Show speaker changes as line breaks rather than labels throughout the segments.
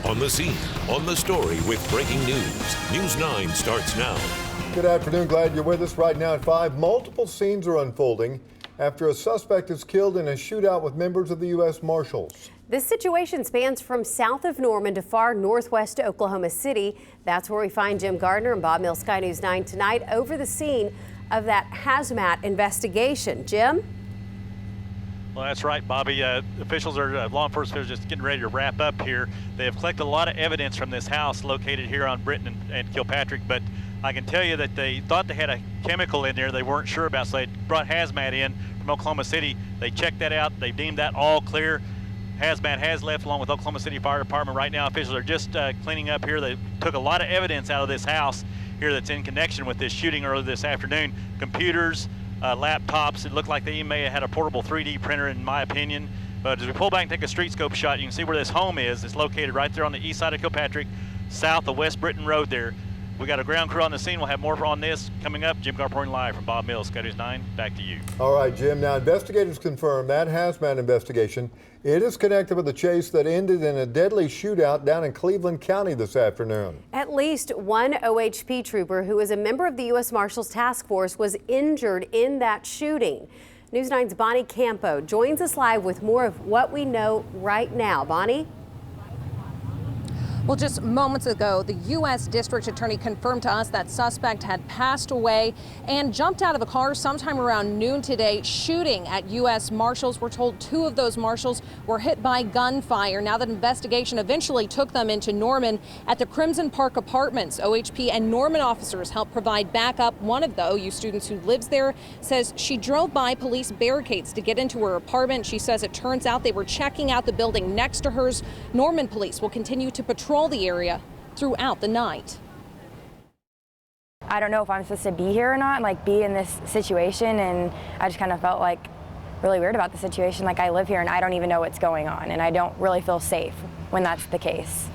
On the scene, on the story with breaking news. News 9 starts now.
Good afternoon. Glad you're with us right now at 5. Multiple scenes are unfolding after a suspect is killed in a shootout with members of the U.S. Marshals.
This situation spans from south of Norman to far northwest Oklahoma City. That's where we find Jim Gardner and Bob Mills, Sky News 9 tonight over the scene of that hazmat investigation. Jim?
Well, that's right, Bobby. Officials are, law enforcement officials just getting ready to wrap up here. They have collected a lot of evidence from this house located here on Britton and Kilpatrick, but I can tell you that they thought they had a chemical in there they weren't sure about, so they brought hazmat in from Oklahoma City. They checked that out. They deemed that all clear. Hazmat has left along with Oklahoma City Fire Department. Right now, officials are just cleaning up here. They took a lot of evidence out of this house here that's in connection with this shooting earlier this afternoon. Computers, laptops. It looked like they may have had a portable 3D printer, in my opinion. But as we pull back and take a street scope shot, you can see where this home is. It's located right there on the east side of Kilpatrick, south of West Britton Road there. We got a ground crew on the scene. We'll have more on this coming up. Jim Gardner live from Bob Mills, Sky News 9. Back to you.
All right, Jim. Now, investigators confirm that hazmat investigation. It is connected with a chase that ended in a deadly shootout down in Cleveland County this afternoon.
At least one OHP trooper who is a member of the U.S. Marshals Task Force was injured in that shooting. News 9's Bonnie Campo joins us live with more of what we know right now. Bonnie?
Well, just moments ago, the U.S. District Attorney confirmed to us that suspect had passed away and jumped out of a car sometime around noon today, shooting at U.S. Marshals. We're told 2 of those marshals were hit by gunfire. Now that investigation eventually took them into Norman at the Crimson Park Apartments. OHP and Norman officers helped provide backup. One of the OU students who lives there says she drove by police barricades to get into her apartment. She says it turns out they were checking out the building next to hers. Norman police will continue to patrol the area throughout the night.
I don't know if I'm supposed to be here or not, like be in this situation, and I just kind of felt like really weird about the situation. Like I live here and I don't even know what's going on, and I don't really feel safe when that's the case.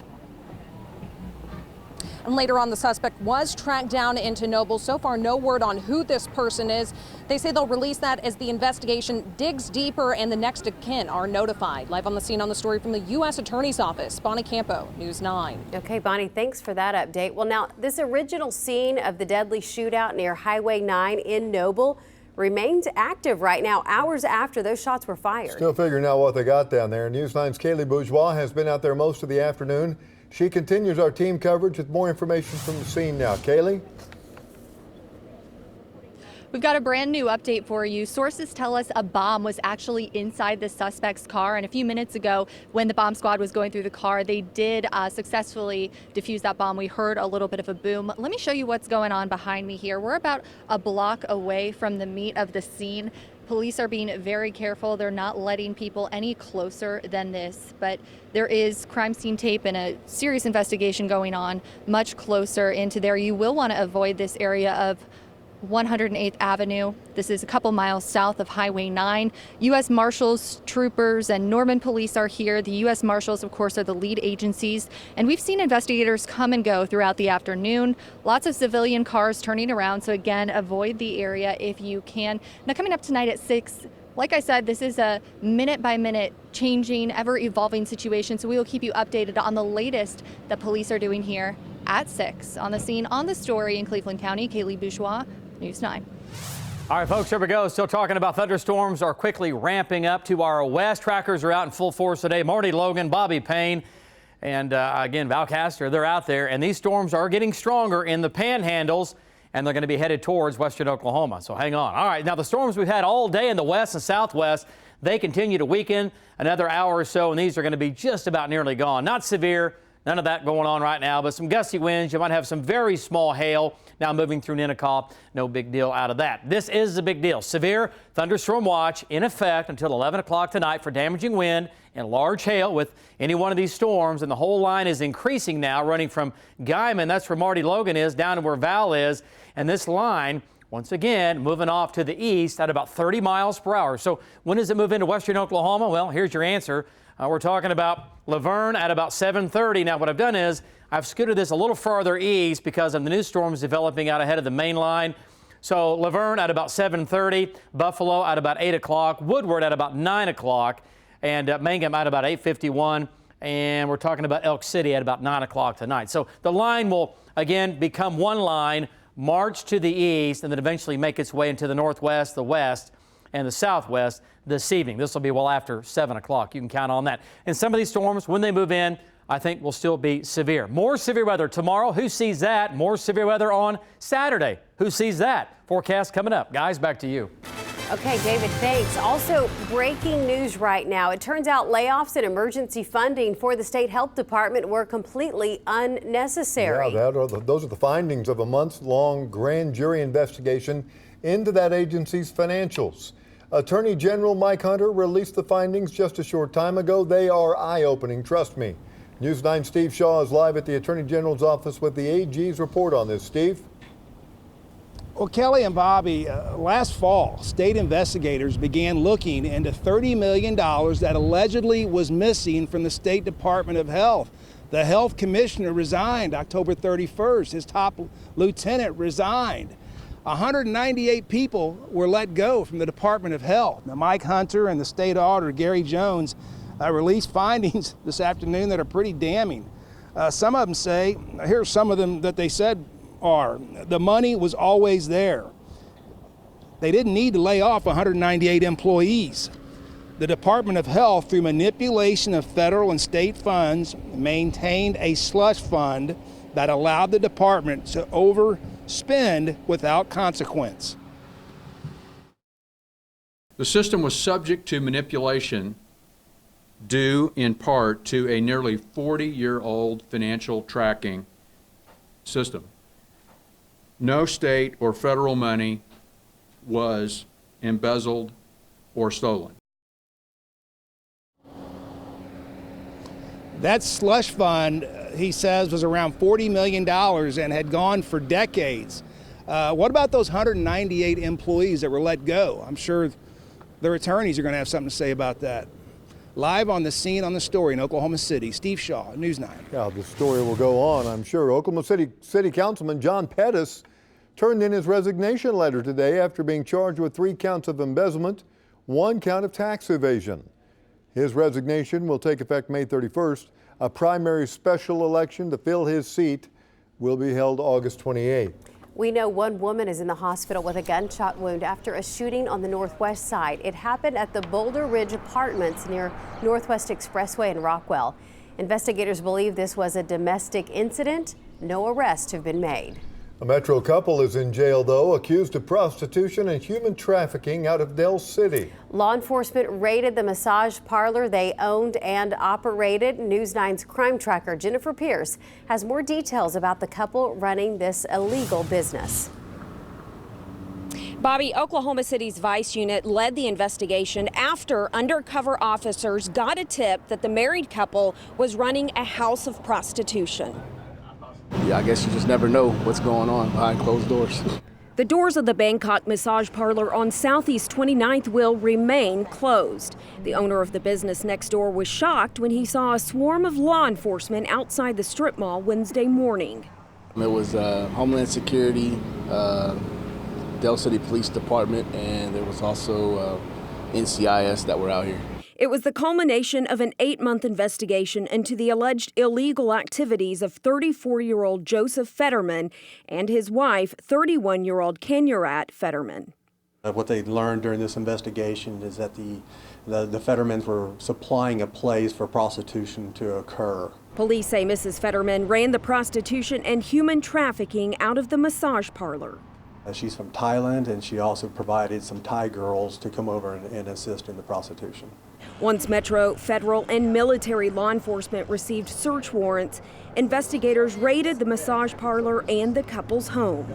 And later on, the suspect was tracked down into Noble. So far, no word on who this person is. They say they'll release that as the investigation digs deeper and the next of kin are notified. Live on the scene on the story from the U.S. Attorney's Office, Bonnie Campo, News 9.
Okay, Bonnie, thanks for that update. Well, now, this original scene of the deadly shootout near Highway 9 in Noble remains active right now, hours after those shots were fired.
Still figuring out what they got down there. News 9's Kaylee Bourgeois has been out there most of the afternoon. She continues our team coverage with more information from the scene now. Kaylee?
We've got a brand new update for you. Sources tell us a bomb was actually inside the suspect's car. And a few minutes ago, when the bomb squad was going through the car, they did successfully defuse that bomb. We heard a little bit of a boom. Let me show you what's going on behind me here. We're about a block away from the meat of the scene. Police are being very careful. They're not letting people any closer than this, but there is crime scene tape and a serious investigation going on much closer into there. You will want to avoid this area of 108th Avenue. This is a couple miles south of Highway 9. U.S. Marshals, troopers, and Norman police are here. The U.S. Marshals, of course, are the lead agencies, and we've seen investigators come and go throughout the afternoon. Lots of civilian cars turning around, so again, avoid the area if you can. Now, coming up tonight at 6, like I said, this is a minute-by-minute changing, ever-evolving situation, so we will keep you updated on the latest that police are doing here at 6. On the scene, on the story in Cleveland County, Kaylee Bourgeois, News 9.
All right, folks, here we go. Still talking about thunderstorms are quickly ramping up to our west. Trackers are out in full force today. Marty Logan, Bobby Payne, and again, Val Castor, they're out there. And these storms are getting stronger in the panhandles, and they're going to be headed towards western Oklahoma. So hang on. All right, now the storms we've had all day in the west and southwest, they continue to weaken another hour or so, and these are going to be just about nearly gone. Not severe. None of that going on right now, but some gusty winds. You might have some very small hail now moving through Ninnekah. No big deal out of that. This is a big deal. Severe thunderstorm watch in effect until 11 o'clock tonight for damaging wind and large hail with any one of these storms. And the whole line is increasing now, running from Guyman, that's where Marty Logan is, down to where Val is. And this line, once again, moving off to the east at about 30 miles per hour. So when does it move into western Oklahoma? Well, here's your answer. We're talking about Laverne at about 7:30. Now, what I've done is I've scooted this a little farther east because of the new storms developing out ahead of the main line. So Laverne at about 7:30, Buffalo at about 8 o'clock, Woodward at about 9 o'clock, and Mangum at about 8:51. and we're talking about Elk City at about 9 o'clock tonight. So the line will again become one line, march to the east, and then eventually make its way into the northwest, the west, and the southwest this evening. This will be well after 7 o'clock. You can count on that. And some of these storms, when they move in, I think will still be severe. More severe weather tomorrow. Who sees that? More severe weather on Saturday. Who sees that? Forecast coming up. Guys, back to you.
Okay, David, thanks. Also, breaking news right now. It turns out layoffs and emergency funding for the state health department were completely unnecessary.
Yeah, those are the findings of a months-long grand jury investigation into that agency's financials. Attorney General Mike Hunter released the findings just a short time ago. They are eye-opening, trust me. News 9's Steve Shaw is live at the Attorney General's office with the AG's report on this. Steve?
Well, Kelly and Bobby, last fall, state investigators began looking into $30 million that allegedly was missing from the State Department of Health. The health commissioner resigned October 31st. His top lieutenant resigned. 198 people were let go from the Department of Health. Now, Mike Hunter and the state auditor, Gary Jones, released findings this afternoon that are pretty damning. Some of them say, here's some of them that they said are, the money was always there. They didn't need to lay off 198 employees. The Department of Health, through manipulation of federal and state funds, maintained a slush fund that allowed the department to overspend without consequence.
The system was subject to manipulation due in part to a nearly 40-year-old financial tracking system. No state or federal money was embezzled or stolen.
That slush fund, he says, was around $40 million and had gone for decades. What about those 198 employees that were let go? I'm sure their attorneys are going to have something to say about that. Live on the scene on the story in Oklahoma City, Steve Shaw, News 9.
Yeah, the story will go on, I'm sure. Oklahoma City Councilman John Pettis turned in his resignation letter today after being charged with 3 counts of embezzlement, 1 count of tax evasion. His resignation will take effect May 31st. A primary special election to fill his seat will be held August 28th.
We know one woman is in the hospital with a gunshot wound after a shooting on the northwest side. It happened at the Boulder Ridge Apartments near Northwest Expressway in Rockwell. Investigators believe this was a domestic incident. No arrests have been made.
A Metro couple is in jail, though, accused of prostitution and human trafficking out of Del City.
Law enforcement raided the massage parlor they owned and operated. News 9's crime tracker Jennifer Pierce has more details about the couple running this illegal business.
Bobby, Oklahoma City's Vice Unit led the investigation after undercover officers got a tip that the married couple was running a house of prostitution.
Yeah, I guess you just never know what's going on behind closed doors.
The doors of the Bangkok massage parlor on Southeast 29th will remain closed. The owner of the business next door was shocked when he saw a swarm of law enforcement outside the strip mall Wednesday morning.
It was Homeland Security, Del City Police Department, and there was also NCIS that were out here.
It was the culmination of an 8-month investigation into the alleged illegal activities of 34-year-old Joseph Fetterman and his wife, 31-year-old Kenyurat Fetterman.
What they learned during this investigation is that the Fettermans were supplying a place for prostitution to occur.
Police say Mrs. Fetterman ran the prostitution and human trafficking out of the massage parlor.
She's from Thailand, and she also provided some Thai girls to come over and assist in the prostitution.
Once Metro, federal, and military law enforcement received search warrants, investigators raided the massage parlor and the couple's home.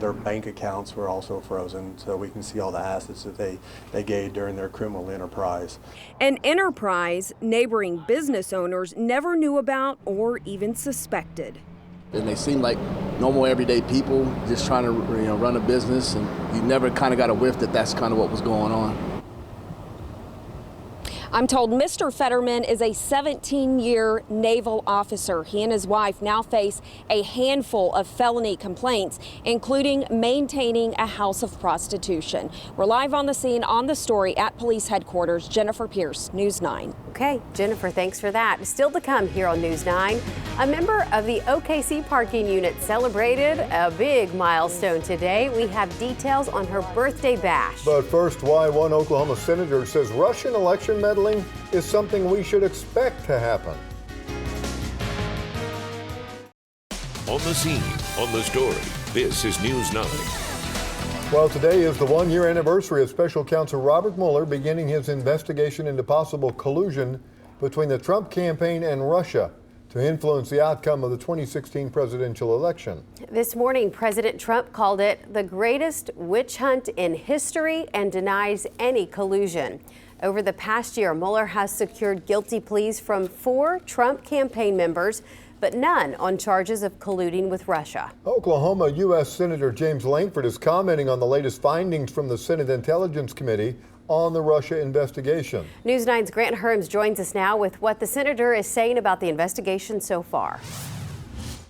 Their bank accounts were also frozen, so we can see all the assets that they gained during their criminal enterprise.
An enterprise neighboring business owners never knew about or even suspected.
And they seem like normal everyday people just trying to run a business, and you never kind of got a whiff that that's kind of what was going on.
I'm told Mr. Fetterman is a 17-year naval officer. He and his wife now face a handful of felony complaints, including maintaining a house of prostitution. We're live on the scene on the story at police headquarters. Jennifer Pierce, News 9.
Okay, Jennifer, thanks for that. Still to come here on News 9, a member of the OKC parking unit celebrated a big milestone today. We have details on her birthday bash.
But first, why one Oklahoma senator says Russian election meddling is something we should expect to happen.
On the scene, on the story, this is News 9.
Well, today is the one-year anniversary of Special Counsel Robert Mueller beginning his investigation into possible collusion between the Trump campaign and Russia to influence the outcome of the 2016 presidential election.
This morning, President Trump called it the greatest witch hunt in history and denies any collusion. Over the past year, Mueller has secured guilty pleas from 4 Trump campaign members, but none on charges of colluding with Russia.
Oklahoma U.S. Senator James Lankford is commenting on the latest findings from the Senate Intelligence Committee on the Russia investigation.
News 9's Grant Herms joins us now with what the senator is saying about the investigation so far.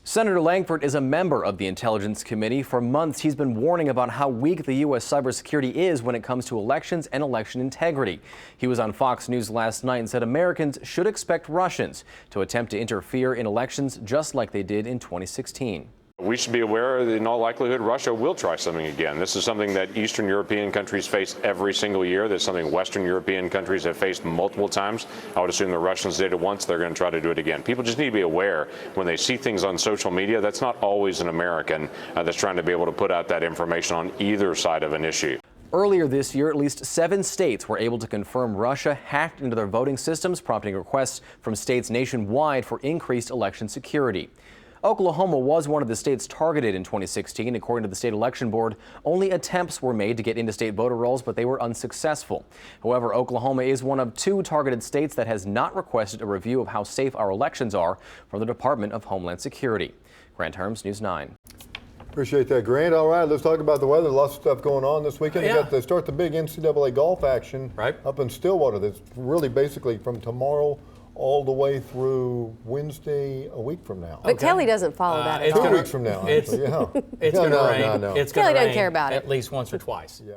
Senator Lankford is a member of the Intelligence Committee. For months, he's been warning about how weak the U.S. cybersecurity is when it comes to elections and election integrity. He was on Fox News last night and said Americans should expect Russians to attempt to interfere in elections just like they did in 2016.
We should be aware that in all likelihood Russia will try something again. This is something that Eastern European countries face every single year. This is something Western European countries have faced multiple times. I would assume the Russians did it once, they're going to try to do it again. People just need to be aware when they see things on social media, that's not always an American that's trying to be able to put out that information on either side of an issue.
Earlier this year, at least 7 states were able to confirm Russia hacked into their voting systems, prompting requests from states nationwide for increased election security. Oklahoma was one of the states targeted in 2016. According to the state election board, only attempts were made to get into state voter rolls, but they were unsuccessful. However, Oklahoma is one of 2 targeted states that has not requested a review of how safe our elections are from the Department of Homeland Security. Grant Herms, News 9.
Appreciate that, Grant. All right, let's talk about the weather. Lots of stuff going on this weekend. They start the big NCAA golf action up in Stillwater. That's really basically from tomorrow all the way through Wednesday, a week from now.
But Kelly doesn't follow that at all.
2 weeks from now.
It's
going to
rain.
No.
It's
Kelly
going to
doesn't
rain
care about it.
at least once or twice.
Yeah.